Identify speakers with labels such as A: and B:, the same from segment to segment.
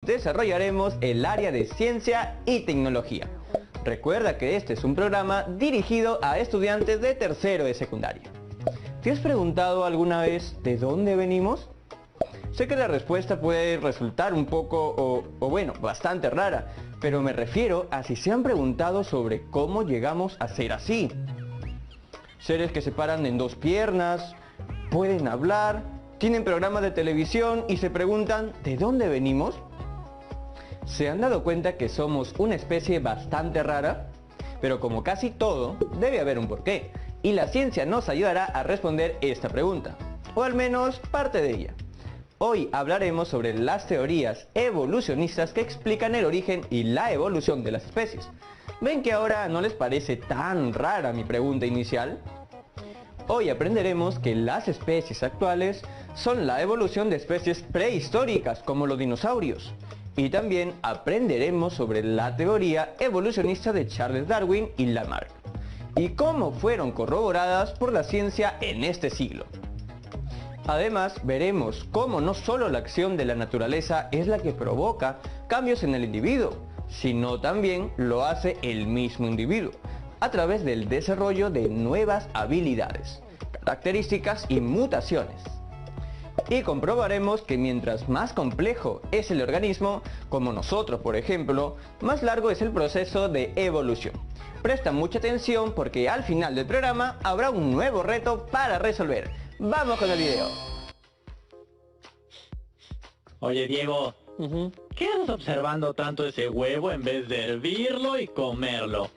A: desarrollaremos el área de ciencia y tecnología. Recuerda que este es un programa dirigido a estudiantes de tercero de secundaria. ¿Te has preguntado alguna vez de dónde venimos? Sé que la respuesta puede resultar un poco, bueno, bastante rara, pero me refiero a si se han preguntado sobre cómo llegamos a ser así. Seres que se paran en dos piernas, pueden hablar, tienen programas de televisión y se preguntan ¿de dónde venimos? ¿Se han dado cuenta que somos una especie bastante rara? Pero como casi todo, debe haber un porqué, y la ciencia nos ayudará a responder esta pregunta, o al menos parte de ella. Hoy hablaremos sobre las teorías evolucionistas que explican el origen y la evolución de las especies. ¿Ven que ahora no les parece tan rara mi pregunta inicial? Hoy aprenderemos que las especies actuales son la evolución de especies prehistóricas como los dinosaurios. Y también aprenderemos sobre la teoría evolucionista de Charles Darwin y Lamarck, y cómo fueron corroboradas por la ciencia en este siglo. Además, veremos cómo no solo la acción de la naturaleza es la que provoca cambios en el individuo, sino también lo hace el mismo individuo, a través del desarrollo de nuevas habilidades, características y mutaciones. Y comprobaremos que mientras más complejo es el organismo, como nosotros por ejemplo, más largo es el proceso de evolución. Presta mucha atención porque al final del programa habrá un nuevo reto para resolver. ¡Vamos con el video!
B: Oye, Diego, ¿qué haces observando tanto ese huevo en vez de hervirlo y comerlo?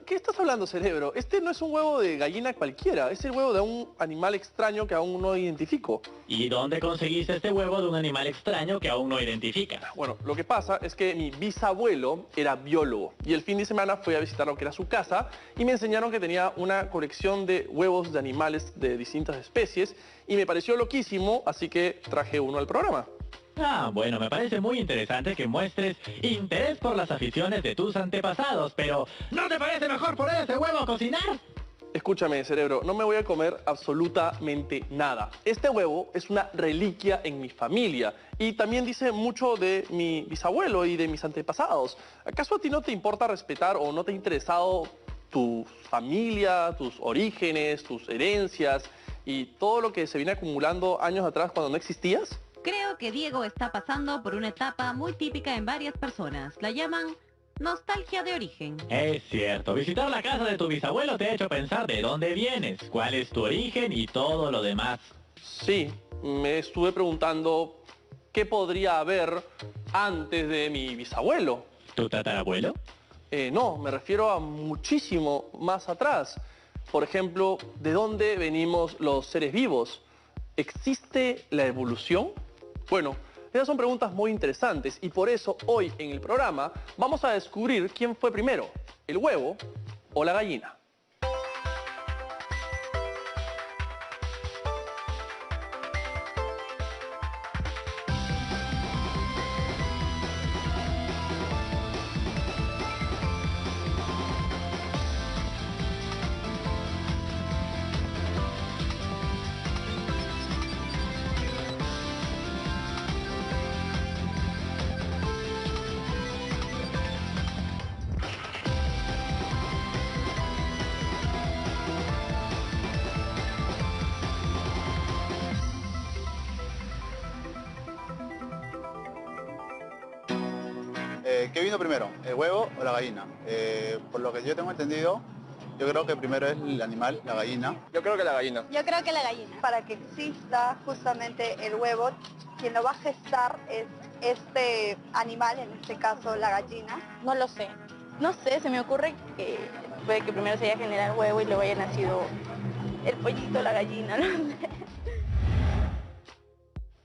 C: ¿Qué estás hablando, cerebro? Este no es un huevo de gallina cualquiera, es el huevo de un animal extraño que aún no identifico.
B: ¿Y dónde conseguiste este huevo de un animal extraño que aún no identifica?
C: Bueno, lo que pasa es que mi bisabuelo era biólogo y el fin de semana fui a visitar lo que era su casa y me enseñaron que tenía una colección de huevos de animales de distintas especies y me pareció loquísimo, así que traje uno al programa.
B: Ah, bueno, me parece muy interesante que muestres interés por las aficiones de tus antepasados, pero ¿no te parece mejor poner ese huevo a cocinar?
C: Escúchame, cerebro, no me voy a comer absolutamente nada. Este huevo es una reliquia en mi familia y también dice mucho de mi bisabuelo y de mis antepasados. ¿Acaso a ti no te importa respetar o no te ha interesado tu familia, tus orígenes, tus herencias y todo lo que se viene acumulando años atrás cuando no existías?
D: Creo que Diego está pasando por una etapa muy típica en varias personas. La llaman nostalgia de origen.
B: Es cierto, visitar la casa de tu bisabuelo te ha hecho pensar de dónde vienes, cuál es tu origen y todo lo demás.
C: Sí, me estuve preguntando qué podría haber antes de mi bisabuelo.
B: ¿Tu tatarabuelo?
C: No, me refiero a muchísimo más atrás. Por ejemplo, ¿de dónde venimos los seres vivos? ¿Existe la evolución? Bueno, esas son preguntas muy interesantes y por eso hoy en el programa vamos a descubrir quién fue primero, el huevo o la gallina.
E: ¿Qué vino primero, el huevo o la gallina? Por lo que yo tengo entendido, yo creo que primero es el animal, la gallina.
C: Yo creo que la gallina.
F: Yo creo que la gallina. Para que exista justamente el huevo, quien lo va a gestar es este animal, en este caso la gallina.
G: No lo sé. No sé, se me ocurre que puede que primero se haya generado el huevo y luego haya nacido el pollito, la gallina, no sé.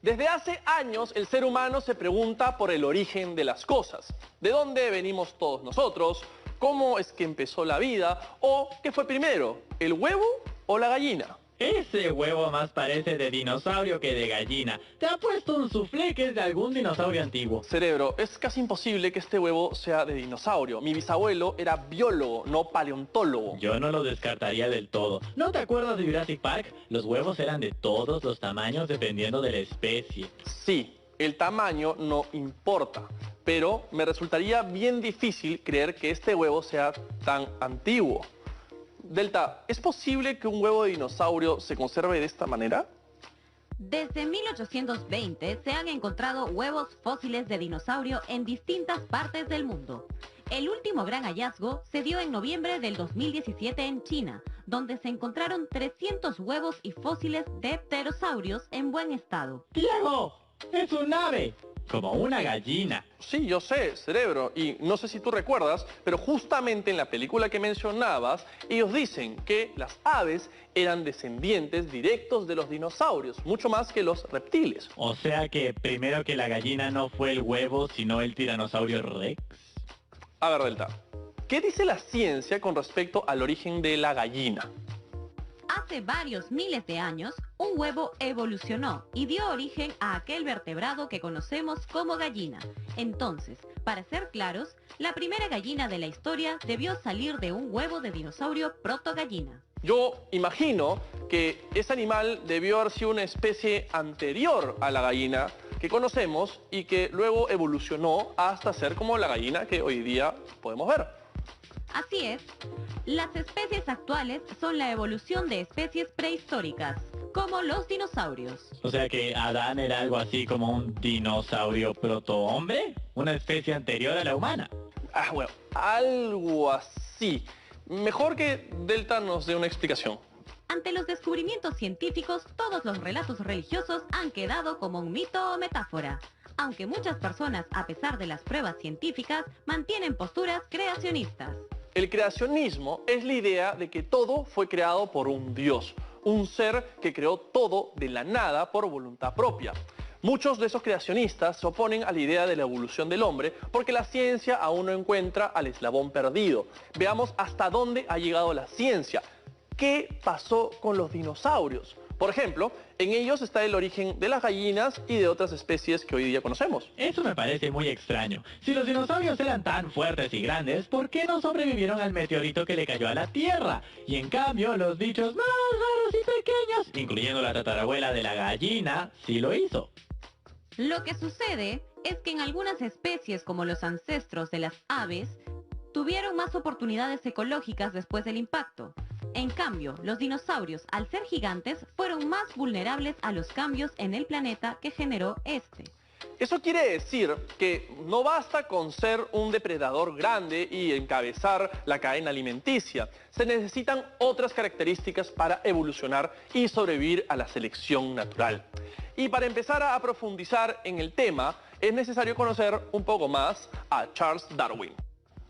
C: Desde hace años el ser humano se pregunta por el origen de las cosas. ¿De dónde venimos todos nosotros? ¿Cómo es que empezó la vida? ¿O qué fue primero, el huevo o la gallina?
B: Ese huevo más parece de dinosaurio que de gallina. Te ha puesto un soufflé que es de algún dinosaurio antiguo.
C: Cerebro, es casi imposible que este huevo sea de dinosaurio. Mi bisabuelo era biólogo, no paleontólogo.
B: Yo no lo descartaría del todo. ¿No te acuerdas de Jurassic Park? Los huevos eran de todos los tamaños dependiendo de la especie.
C: Sí, el tamaño no importa, pero me resultaría bien difícil creer que este huevo sea tan antiguo. Delta, ¿es posible que un huevo de dinosaurio se conserve de esta manera?
D: Desde 1820 se han encontrado huevos fósiles de dinosaurio en distintas partes del mundo. El último gran hallazgo se dio en noviembre del 2017 en China, donde se encontraron 300 huevos y fósiles de pterosaurios en buen estado.
B: ¡Diego! ¡Es un ave! Como una gallina.
C: Sí, yo sé, cerebro, y no sé si tú recuerdas, pero justamente en la película que mencionabas, ellos dicen que las aves eran descendientes directos de los dinosaurios, mucho más que los reptiles.
B: O sea que primero que la gallina no fue el huevo, sino el tiranosaurio Rex.
C: A ver, Delta, ¿qué dice la ciencia con respecto al origen de la gallina?
D: Hace varios miles de años, un huevo evolucionó y dio origen a aquel vertebrado que conocemos como gallina. Entonces, para ser claros, la primera gallina de la historia debió salir de un huevo de dinosaurio protogallina.
C: Yo imagino que ese animal debió haber sido una especie anterior a la gallina que conocemos y que luego evolucionó hasta ser como la gallina que hoy día podemos ver.
D: Así es, las especies actuales son la evolución de especies prehistóricas, como los dinosaurios.
B: O sea que Adán era algo así como un dinosaurio protohombre, una especie anterior a la humana.
C: Bueno, algo así. Mejor que Delta nos dé una explicación.
D: Ante los descubrimientos científicos, todos los relatos religiosos han quedado como un mito o metáfora. Aunque muchas personas, a pesar de las pruebas científicas, mantienen posturas creacionistas.
C: El creacionismo es la idea de que todo fue creado por un Dios, un ser que creó todo de la nada por voluntad propia. Muchos de esos creacionistas se oponen a la idea de la evolución del hombre porque la ciencia aún no encuentra al eslabón perdido. Veamos hasta dónde ha llegado la ciencia. ¿Qué pasó con los dinosaurios? Por ejemplo, en ellos está el origen de las gallinas y de otras especies que hoy día conocemos.
B: Eso me parece muy extraño. Si los dinosaurios eran tan fuertes y grandes, ¿por qué no sobrevivieron al meteorito que le cayó a la Tierra? Y en cambio, los bichos más raros y pequeños, incluyendo la tatarabuela de la gallina, sí lo hizo.
D: Lo que sucede es que en algunas especies, como los ancestros de las aves, tuvieron más oportunidades ecológicas después del impacto. En cambio, los dinosaurios, al ser gigantes, fueron más vulnerables a los cambios en el planeta que generó este.
C: Eso quiere decir que no basta con ser un depredador grande y encabezar la cadena alimenticia. Se necesitan otras características para evolucionar y sobrevivir a la selección natural. Y para empezar a profundizar en el tema, es necesario conocer un poco más a Charles Darwin.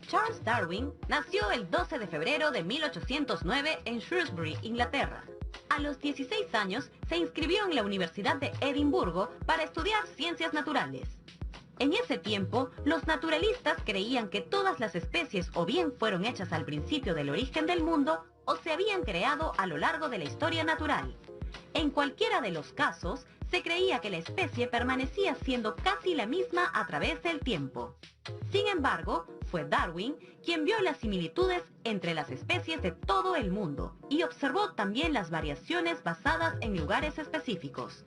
D: Charles Darwin nació el 12 de febrero de 1809 en Shrewsbury, Inglaterra. A los 16 años se inscribió en la Universidad de Edimburgo para estudiar ciencias naturales. En ese tiempo, los naturalistas creían que todas las especies o bien fueron hechas al principio del origen del mundo o se habían creado a lo largo de la historia natural. En cualquiera de los casos, se creía que la especie permanecía siendo casi la misma a través del tiempo. Sin embargo, fue Darwin quien vio las similitudes entre las especies de todo el mundo y observó también las variaciones basadas en lugares específicos.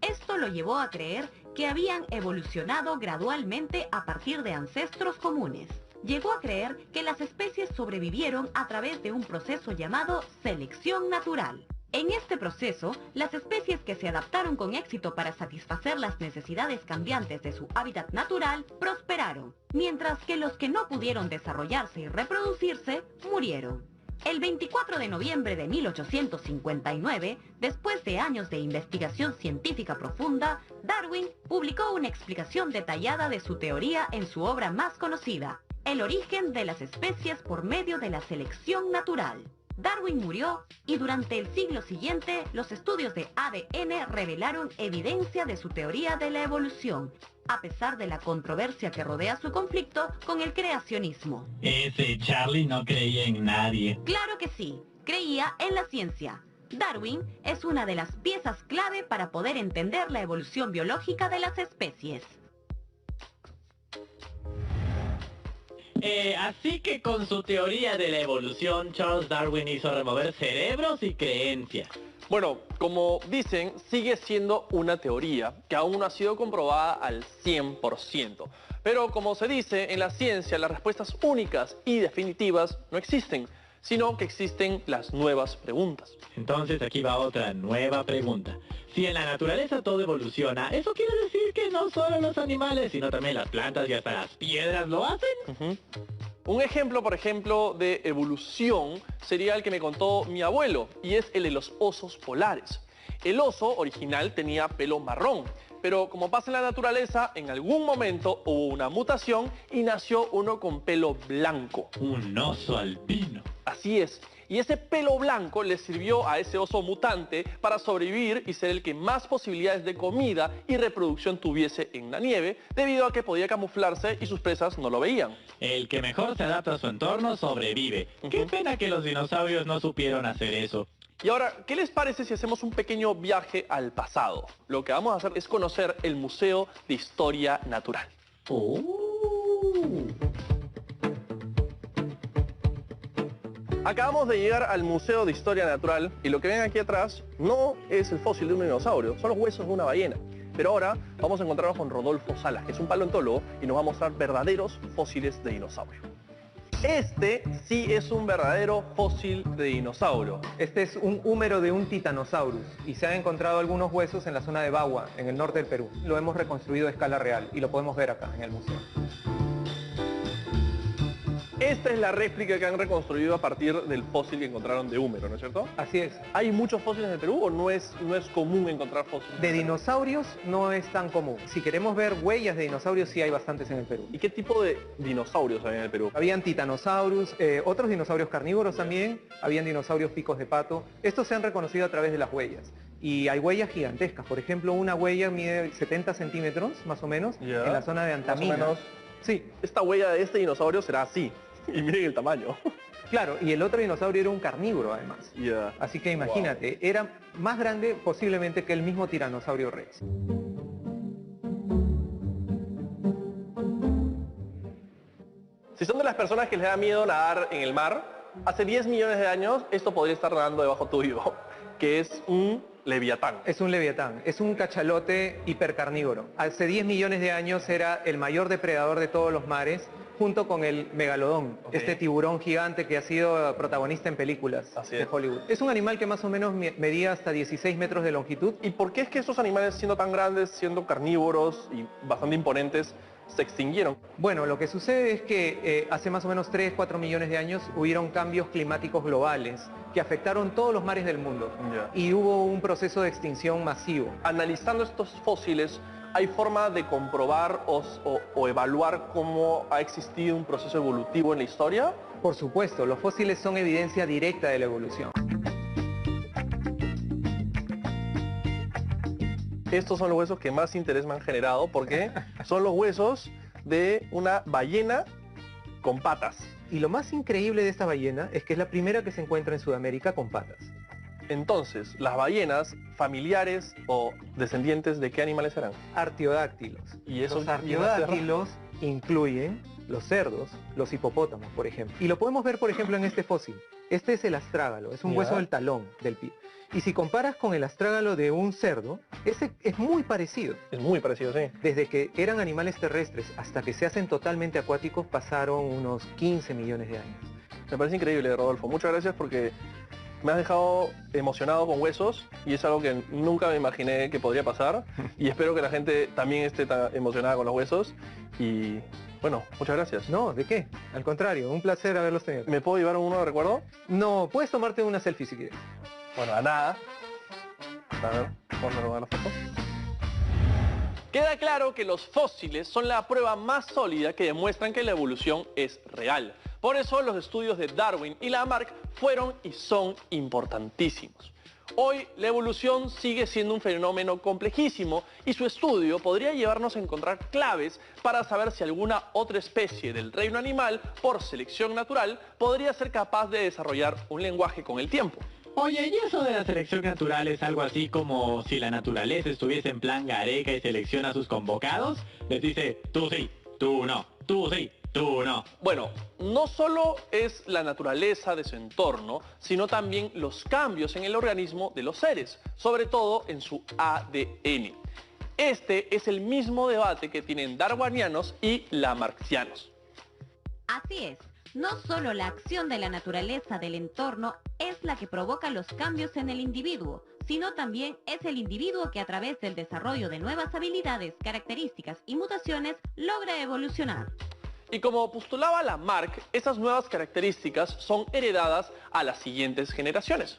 D: Esto lo llevó a creer que habían evolucionado gradualmente a partir de ancestros comunes. Llegó a creer que las especies sobrevivieron a través de un proceso llamado selección natural. En este proceso, las especies que se adaptaron con éxito para satisfacer las necesidades cambiantes de su hábitat natural prosperaron, mientras que los que no pudieron desarrollarse y reproducirse murieron. El 24 de noviembre de 1859, después de años de investigación científica profunda, Darwin publicó una explicación detallada de su teoría en su obra más conocida, El origen de las especies por medio de la selección natural. Darwin murió y durante el siglo siguiente los estudios de ADN revelaron evidencia de su teoría de la evolución, a pesar de la controversia que rodea su conflicto con el creacionismo.
B: Ese Charlie no creía en nadie.
D: Claro que sí, creía en la ciencia. Darwin es una de las piezas clave para poder entender la evolución biológica de las especies.
B: Así que con su teoría de la evolución, Charles Darwin hizo remover cerebros y creencias.
C: Bueno, como dicen, sigue siendo una teoría que aún no ha sido comprobada al 100%. Pero como se dice, en la ciencia las respuestas únicas y definitivas no existen, sino que existen las nuevas preguntas.
B: Entonces aquí va otra nueva pregunta. Si en la naturaleza todo evoluciona, ¿eso quiere decir que no solo los animales, sino también las plantas y hasta las piedras lo hacen?
C: Un ejemplo, por ejemplo, de evolución sería el que me contó mi abuelo, y es el de los osos polares. El oso original tenía pelo marrón, pero como pasa en la naturaleza, en algún momento hubo una mutación y nació uno con pelo blanco.
B: Un oso albino.
C: Así es. Y ese pelo blanco le sirvió a ese oso mutante para sobrevivir y ser el que más posibilidades de comida y reproducción tuviese en la nieve, debido a que podía camuflarse y sus presas no lo veían.
B: El que mejor se adapta a su entorno sobrevive. Qué pena que los dinosaurios no supieron hacer eso.
C: Y ahora, ¿qué les parece si hacemos un pequeño viaje al pasado? Lo que vamos a hacer es conocer el Museo de Historia Natural. Acabamos de llegar al Museo de Historia Natural y lo que ven aquí atrás no es el fósil de un dinosaurio, son los huesos de una ballena. Pero ahora vamos a encontrarnos con Rodolfo Salas, que es un paleontólogo y nos va a mostrar verdaderos fósiles de dinosaurio. Este sí es un verdadero fósil de dinosaurio.
H: Este es un húmero de un Titanosaurus y se han encontrado algunos huesos en la zona de Bagua, en el norte del Perú. Lo hemos reconstruido a escala real y lo podemos ver acá en el museo.
C: Esta es la réplica que han reconstruido a partir del fósil que encontraron de húmero, ¿no es cierto?
H: Así es.
C: ¿Hay muchos fósiles en el Perú o no es común encontrar fósiles?
H: De dinosaurios no es tan común. Si queremos ver huellas de dinosaurios, sí hay bastantes en el Perú.
C: ¿Y qué tipo de dinosaurios hay en el Perú?
H: Habían Titanosaurus, otros dinosaurios carnívoros también, habían dinosaurios picos de pato. Estos se han reconocido a través de las huellas. Y hay huellas gigantescas. Por ejemplo, una huella mide 70 centímetros, más o menos,
C: Ya.
H: en la zona de Antamina.
C: Más o menos.
H: Sí,
C: Esta huella de este dinosaurio será así. Y miren el tamaño.
H: claro. Y el otro dinosaurio era un carnívoro, además.
C: Ya.
H: Así que imagínate, era más grande posiblemente que el mismo tiranosaurio Rex.
C: Si son de las personas que les da miedo nadar en el mar, hace 10 millones de años esto podría estar nadando debajo tuyo, que es un leviatán.
H: Es un leviatán, es un cachalote hipercarnívoro. Hace 10 millones de años era el mayor depredador de todos los mares, junto con el megalodón,
C: Ok.
H: este tiburón gigante que ha sido protagonista en películas
C: Así
H: de
C: es.
H: Hollywood. Es un animal que más o menos medía hasta 16 metros de longitud.
C: ¿Y por qué es que estos animales, siendo tan grandes, siendo carnívoros y bastante imponentes, se extinguieron?
H: Bueno, lo que sucede es que hace más o menos 3, 4 millones de años hubieron cambios climáticos globales que afectaron todos los mares del mundo.
C: Ya.
H: Y hubo un proceso de extinción masivo.
C: Analizando estos fósiles, ¿hay forma de comprobar o evaluar cómo ha existido un proceso evolutivo en la historia?
H: Por supuesto, los fósiles son evidencia directa de la evolución.
C: Estos son los huesos que más interés me han generado porque son los huesos de una ballena con patas.
H: Y lo más increíble de esta ballena es que es la primera que se encuentra en Sudamérica con patas.
C: Entonces, las ballenas, familiares o descendientes de qué animales eran?
H: Artiodáctilos.
C: Y eso-
H: Los artiodáctilos incluyen los cerdos, los hipopótamos, por ejemplo. Y lo podemos ver, por ejemplo, en este fósil. Este es el astrágalo, es un
C: Ya.
H: hueso del talón del pie. Y si comparas con el astrágalo de un cerdo, ese es muy parecido.
C: Es muy parecido, sí.
H: Desde que eran animales terrestres hasta que se hacen totalmente acuáticos pasaron unos 15 millones de años.
C: Me parece increíble, Rodolfo. Muchas gracias porque me has dejado emocionado con huesos y es algo que nunca me imaginé que podría pasar y espero que la gente también esté tan emocionada con los huesos y bueno, muchas gracias.
H: No, ¿de qué? Al contrario, un placer haberlos tenido.
C: ¿Me puedo llevar uno de recuerdo?
H: No, puedes tomarte una selfie si quieres.
C: Bueno, a nada. A ver, vamos a tomar la foto. Queda claro que los fósiles son la prueba más sólida que demuestran que la evolución es real. Por eso los estudios de Darwin y Lamarck fueron y son importantísimos. Hoy la evolución sigue siendo un fenómeno complejísimo y su estudio podría llevarnos a encontrar claves para saber si alguna otra especie del reino animal, por selección natural, podría ser capaz de desarrollar un lenguaje con el tiempo.
B: Oye, ¿y eso de la selección natural es algo así como si la naturaleza estuviese en plan Gareca y selecciona a sus convocados? Les dice, tú sí, tú no, tú sí, tú no.
C: Bueno, no solo es la naturaleza de su entorno, sino también los cambios en el organismo de los seres, sobre todo en su ADN. Este es el mismo debate que tienen darwinianos y lamarckianos.
D: Así es, no solo la acción de la naturaleza del entorno es la que provoca los cambios en el individuo, sino también es el individuo que a través del desarrollo de nuevas habilidades, características y mutaciones logra evolucionar.
C: Y como postulaba Lamarck, esas nuevas características son heredadas a las siguientes generaciones.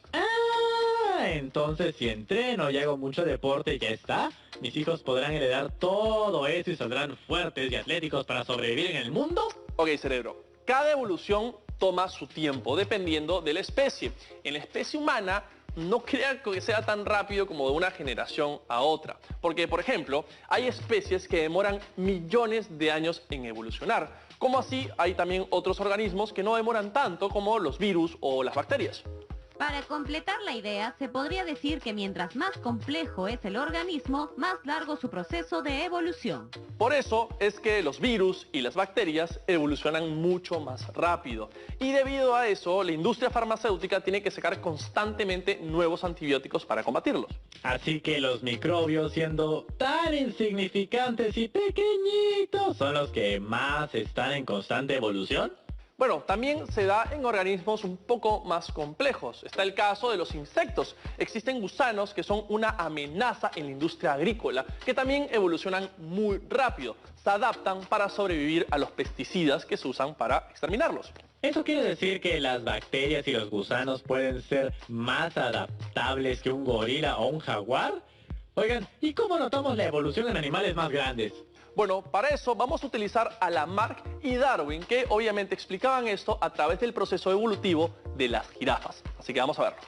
B: Entonces si entreno y hago mucho deporte y ya está, mis hijos podrán heredar todo eso y saldrán fuertes y atléticos para sobrevivir en el mundo.
C: Ok, cerebro, cada evolución toma su tiempo dependiendo de la especie. En la especie humana, no crea que sea tan rápido como de una generación a otra. Porque, por ejemplo, hay especies que demoran millones de años en evolucionar. Como así, hay también otros organismos que no demoran tanto como los virus o las bacterias.
D: Para completar la idea, se podría decir que mientras más complejo es el organismo, más largo su proceso de evolución.
C: Por eso es que los virus y las bacterias evolucionan mucho más rápido. Y debido a eso, la industria farmacéutica tiene que sacar constantemente nuevos antibióticos para combatirlos.
B: Así que los microbios, siendo tan insignificantes y pequeñitos, son los que más están en constante evolución.
C: Bueno, también se da en organismos un poco más complejos. Está el caso de los insectos. Existen gusanos que son una amenaza en la industria agrícola, que también evolucionan muy rápido. Se adaptan para sobrevivir a los pesticidas que se usan para exterminarlos.
B: ¿Eso quiere decir que las bacterias y los gusanos pueden ser más adaptables que un gorila o un jaguar? Oigan, ¿y cómo notamos la evolución en animales más grandes?
C: Bueno, para eso vamos a utilizar a Lamarck y Darwin, que obviamente explicaban esto a través del proceso evolutivo de las jirafas. Así que vamos a verlo.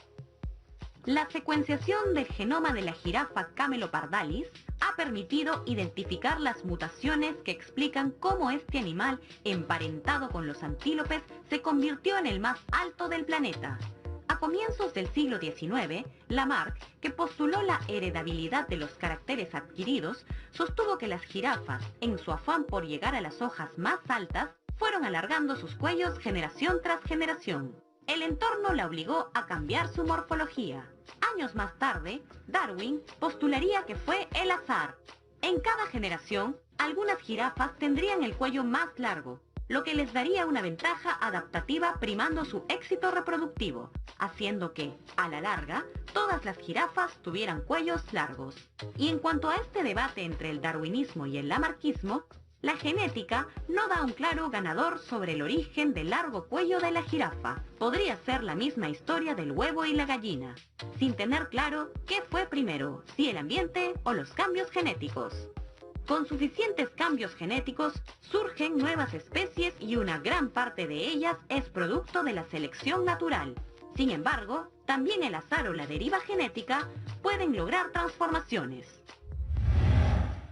D: La secuenciación del genoma de la jirafa Camelopardalis ha permitido identificar las mutaciones que explican cómo este animal, emparentado con los antílopes, se convirtió en el más alto del planeta. A comienzos del siglo XIX, Lamarck, que postuló la heredabilidad de los caracteres adquiridos, sostuvo que las jirafas, en su afán por llegar a las hojas más altas, fueron alargando sus cuellos generación tras generación. El entorno la obligó a cambiar su morfología. Años más tarde, Darwin postularía que fue el azar. En cada generación, algunas jirafas tendrían el cuello más largo, lo que les daría una ventaja adaptativa primando su éxito reproductivo, haciendo que, a la larga, todas las jirafas tuvieran cuellos largos. Y en cuanto a este debate entre el darwinismo y el lamarquismo, la genética no da un claro ganador sobre el origen del largo cuello de la jirafa. Podría ser la misma historia del huevo y la gallina, sin tener claro qué fue primero, si el ambiente o los cambios genéticos. Con suficientes cambios genéticos, surgen nuevas especies y una gran parte de ellas es producto de la selección natural. Sin embargo, también el azar o la deriva genética pueden lograr transformaciones.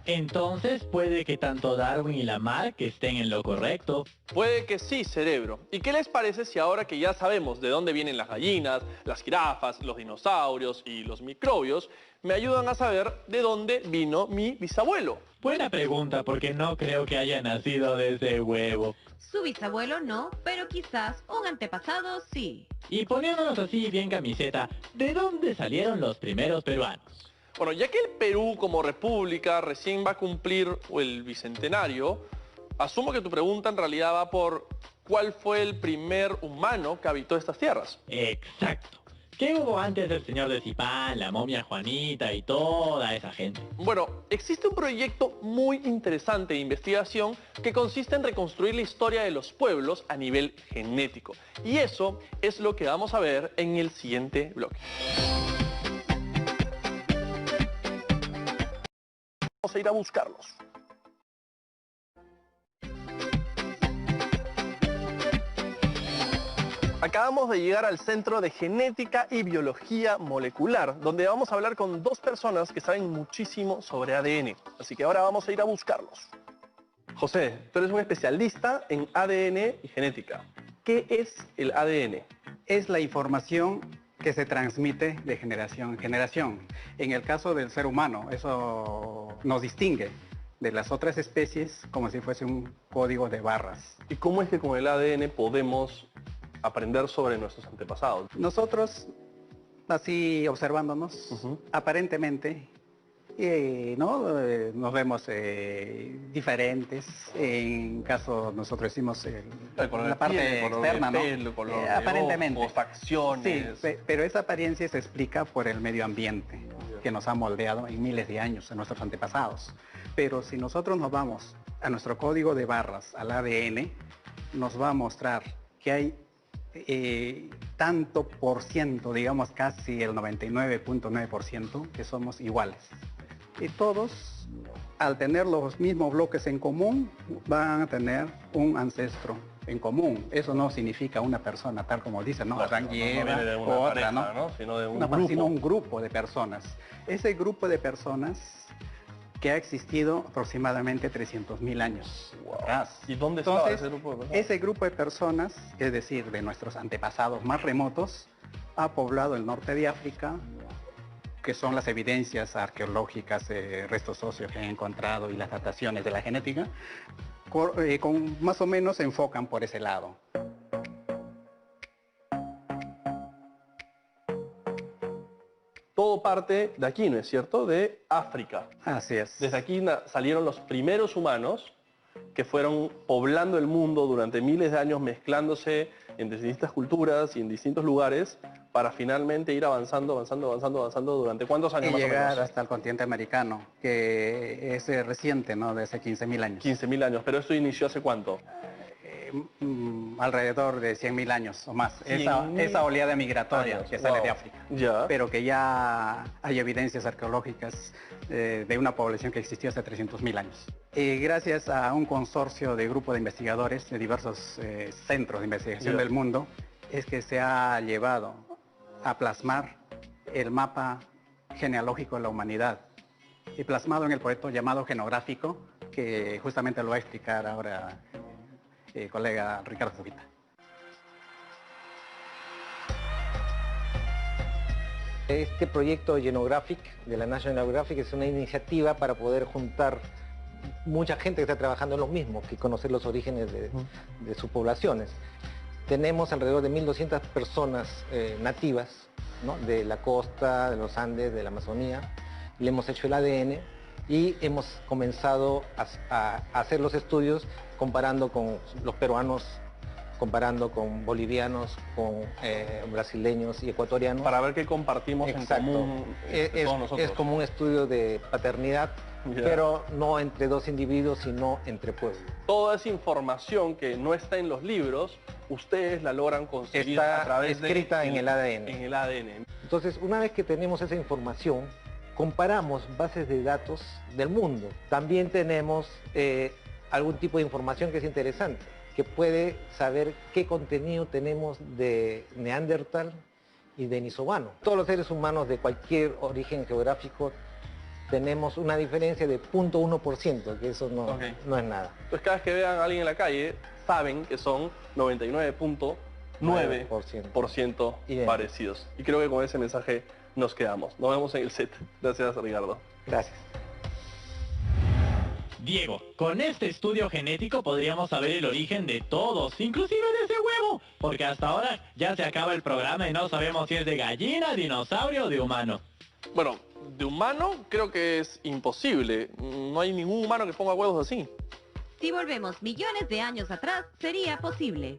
B: Entonces puede que tanto Darwin y Lamarck estén en lo correcto.
C: Puede que sí, cerebro. ¿Y qué les parece si ahora que ya sabemos de dónde vienen las gallinas, las jirafas, los dinosaurios y los microbios, me ayudan a saber de dónde vino mi bisabuelo?
B: Buena pregunta, porque no creo que haya nacido de ese huevo.
D: Su bisabuelo no, pero quizás un antepasado sí.
B: Y poniéndonos así bien camiseta, ¿de dónde salieron los primeros peruanos?
C: Bueno, ya que el Perú como república recién va a cumplir el bicentenario, asumo que tu pregunta en realidad va por ¿cuál fue el primer humano que habitó estas tierras?
B: Exacto. ¿Qué hubo antes del señor de Zipán, la momia Juanita y toda esa gente?
C: Bueno, existe un proyecto muy interesante de investigación que consiste en reconstruir la historia de los pueblos a nivel genético. Y eso es lo que vamos a ver en el siguiente bloque. Vamos a ir a buscarlos. Acabamos de llegar al Centro de Genética y Biología Molecular, donde vamos a hablar con dos personas que saben muchísimo sobre ADN. Así que ahora vamos a ir a buscarlos. José, tú eres un especialista en ADN y genética. ¿Qué es el ADN?
I: Es la información que se transmite de generación en generación. En el caso del ser humano, eso nos distingue. de las otras especies como si fuese un código de barras.
C: ¿Y cómo es que con el ADN podemos aprender sobre nuestros antepasados?
I: Nosotros, así observándonos, aparentemente, nos vemos diferentes. En caso nosotros hicimos la parte externa, ¿no? Aparentemente.
C: Ojos, facciones.
I: Sí, pero esa apariencia se explica por el medio ambiente que nos ha moldeado en miles de años, en nuestros antepasados. Pero si nosotros nos vamos a nuestro código de barras, al ADN, nos va a mostrar que hay tanto por ciento, digamos casi el 99.9%, que somos iguales. Y todos, al tener los mismos bloques en común, van a tener un ancestro en común. Eso no significa una persona, tal como dicen, ¿no? Adán y Eva, o otra, ¿no?
C: Sino de un grupo.
I: Sino un grupo de personas. Ese grupo de personas que ha existido aproximadamente 300.000 años atrás.
C: ¿Y dónde estaba ese grupo de personas?
I: Ese grupo de personas, es decir, de nuestros antepasados más remotos, ha poblado el norte de África, que son las evidencias arqueológicas, restos óseos que han encontrado y las dataciones de la genética, con más o menos se enfocan por ese lado.
C: Todo parte de aquí, ¿no es cierto? De África.
I: Así es.
C: Desde aquí salieron los primeros humanos que fueron poblando el mundo durante miles de años, mezclándose en distintas culturas y en distintos lugares, para finalmente ir avanzando durante ¿cuántos años
I: y
C: más o
I: llegar
C: menos?
I: hasta el continente americano, que es reciente, ¿no? De hace 15.000 años.
C: 15.000 años, pero esto inició ¿hace cuánto?
I: Alrededor de 100.000 años o más. Esa oleada migratoria que sale de África.
C: Ya.
I: Pero que ya hay evidencias arqueológicas de una población que existió hace 300.000 años. Y gracias a un consorcio de grupo de investigadores de diversos centros de investigación del mundo, es que se ha llevado a plasmar el mapa genealógico de la humanidad, y plasmado en el proyecto llamado Genográfico, que justamente lo va a explicar ahora el colega Ricardo Fujita.
J: Este proyecto Genographic de la National Geographic es una iniciativa para poder juntar mucha gente que está trabajando en lo mismo, que conocer los orígenes de sus poblaciones. Tenemos alrededor de 1.200 personas nativas, ¿no? De la costa, de los Andes, de la Amazonía. Le hemos hecho el ADN y hemos comenzado a hacer los estudios comparando con los peruanos, comparando con bolivianos, con brasileños y ecuatorianos.
C: Para ver qué compartimos en común todos nosotros.
J: Es como un estudio de paternidad, pero no entre dos individuos, sino entre pueblos.
C: Toda esa información que no está en los libros, ustedes la logran conseguir a través
J: escrita en el ADN.
C: En el ADN.
J: Entonces, una vez que tenemos esa información, comparamos bases de datos del mundo. También tenemos algún tipo de información que es interesante, que puede saber qué contenido tenemos de Neandertal y Denisovano. Todos los seres humanos de cualquier origen geográfico tenemos una diferencia de 0.1%, que eso no es nada.
C: Pues cada vez que vean a alguien en la calle, saben que son 99.9% parecidos. Y creo que con ese mensaje nos quedamos. Nos vemos en el set. Gracias, Ricardo.
J: Gracias.
B: Diego, con este estudio genético podríamos saber el origen de todos, inclusive de ese huevo, porque hasta ahora ya se acaba el programa y no sabemos si es de gallina, dinosaurio o de humano.
C: Bueno, de humano creo que es imposible. No hay ningún humano que ponga huevos así.
D: Si volvemos millones de años atrás, sería posible.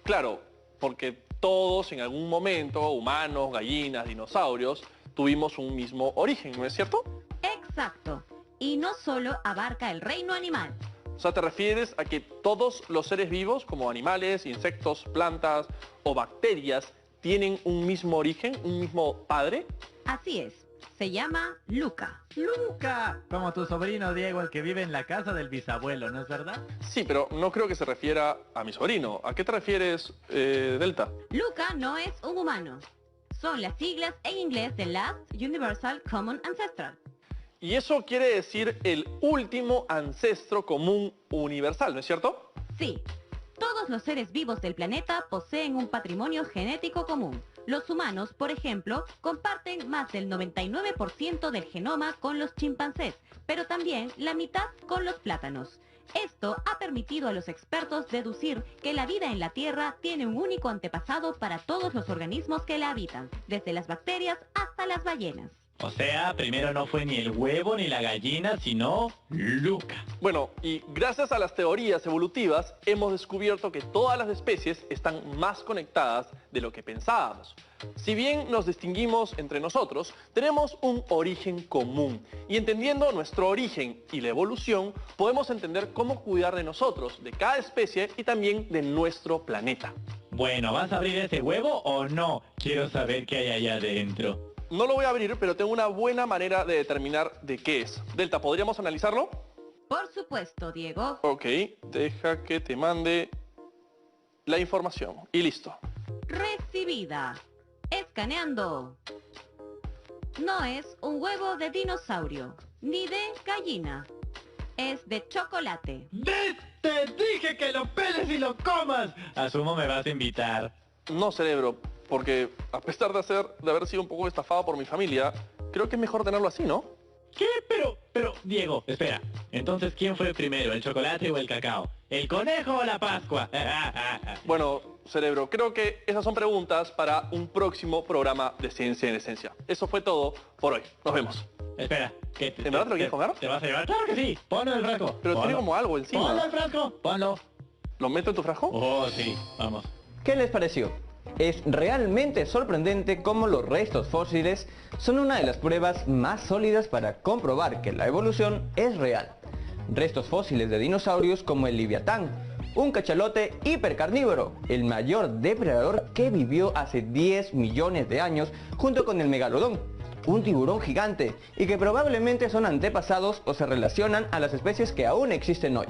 C: Claro, porque todos en algún momento, humanos, gallinas, dinosaurios, tuvimos un mismo origen, ¿no es cierto?
D: Exacto. Y no solo abarca el reino animal.
C: O sea, ¿te refieres a que todos los seres vivos, como animales, insectos, plantas o bacterias, tienen un mismo origen, un mismo padre?
D: Así es. Se llama Luca.
B: ¡Luca! Como tu sobrino Diego, el que vive en la casa del bisabuelo, ¿no es verdad?
C: Sí, pero no creo que se refiera a mi sobrino. ¿A qué te refieres, Delta?
D: Luca no es un humano. Son las siglas en inglés de Last Universal Common Ancestral.
C: Y eso quiere decir el último ancestro común universal, ¿no es cierto?
D: Sí. Todos los seres vivos del planeta poseen un patrimonio genético común. Los humanos, por ejemplo, comparten más del 99% del genoma con los chimpancés, pero también la mitad con los plátanos. Esto ha permitido a los expertos deducir que la vida en la Tierra tiene un único antepasado para todos los organismos que la habitan, desde las bacterias hasta las ballenas.
B: O sea, primero no fue ni el huevo ni la gallina, sino Luca.
C: Bueno, y gracias a las teorías evolutivas hemos descubierto que todas las especies están más conectadas de lo que pensábamos. Si bien nos distinguimos entre nosotros, tenemos un origen común. Y entendiendo nuestro origen y la evolución, podemos entender cómo cuidar de nosotros, de cada especie y también de nuestro planeta.
B: Bueno, ¿vas a abrir ese huevo o no? Quiero saber qué hay allá adentro.
C: No lo voy a abrir, pero tengo una buena manera de determinar de qué es. Delta, ¿podríamos analizarlo?
D: Por supuesto, Diego.
C: Ok, deja que te mande la información. Y listo.
D: Recibida. Escaneando. No es un huevo de dinosaurio, ni de gallina. Es de chocolate.
B: ¡Te dije que lo peles y lo comas! Asumo me vas a invitar.
C: No, cerebro, porque a pesar de haber sido un poco estafado por mi familia, creo que es mejor tenerlo así, ¿no?
B: ¿Qué? Pero, Diego, espera. Entonces, ¿quién fue primero, el chocolate o el cacao? ¿El conejo o la Pascua?
C: Bueno, cerebro, creo que esas son preguntas para un próximo programa de Ciencia en Esencia. Eso fue todo por hoy. Nos vemos.
B: Espera,
C: ¿En verdad te lo quieres comer?
B: ¿Te vas a llevar? ¡Claro que sí! Ponlo en el frasco.
C: Pero tiene como algo encima.
B: ¡Ponlo en el frasco! ¡Ponlo!
C: ¿Lo meto en tu frasco?
B: Oh, sí. Vamos.
A: ¿Qué les pareció? Es realmente sorprendente cómo los restos fósiles son una de las pruebas más sólidas para comprobar que la evolución es real. Restos fósiles de dinosaurios como el Leviatán, un cachalote hipercarnívoro, el mayor depredador que vivió hace 10 millones de años junto con el megalodón, un tiburón gigante y que probablemente son antepasados o se relacionan a las especies que aún existen hoy.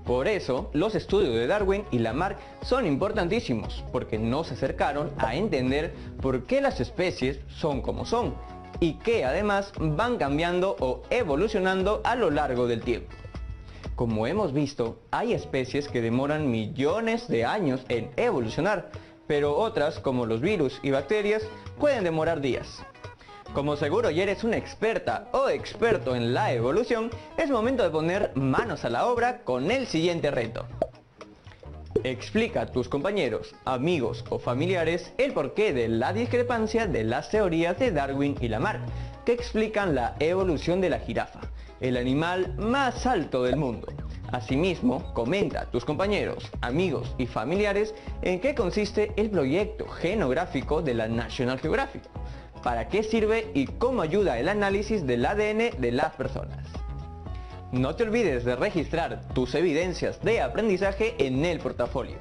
A: Por eso, los estudios de Darwin y Lamarck son importantísimos, porque nos acercaron a entender por qué las especies son como son, y que además van cambiando o evolucionando a lo largo del tiempo. Como hemos visto, hay especies que demoran millones de años en evolucionar, pero otras, como los virus y bacterias, pueden demorar días. Como seguro ya eres una experta o experto en la evolución, es momento de poner manos a la obra con el siguiente reto. Explica a tus compañeros, amigos o familiares el porqué de la discrepancia de las teorías de Darwin y Lamarck, que explican la evolución de la jirafa, el animal más alto del mundo. Asimismo, comenta a tus compañeros, amigos y familiares en qué consiste el proyecto genográfico de la National Geographic, para qué sirve y cómo ayuda el análisis del ADN de las personas. No te olvides de registrar tus evidencias de aprendizaje en el portafolio.